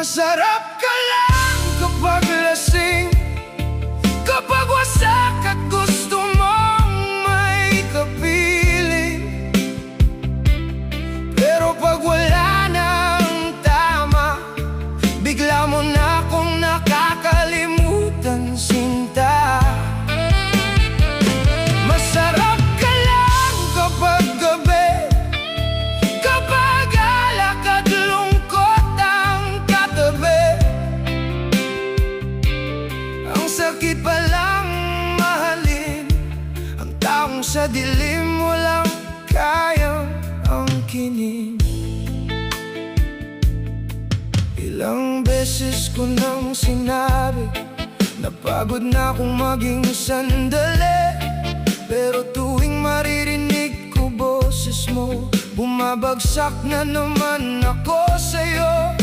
Masarap ka lang kapag lasing, kapag wasak at gusto mong may kapiling. Pero pag wala nang tama, bigla mo na akong nakakalimutan, sinta. Masarap ka lang kapag gabi, kapag alak at lungkot ang katabi. Ang sakit palang mahalin ang taong sa dilim walang kayang angkinin. Ilang beses ko nang sinabi, napagod na akong maging sandali. Pero tuwing maririnig ko boses mo, bumabagsak na naman ako sa'yo.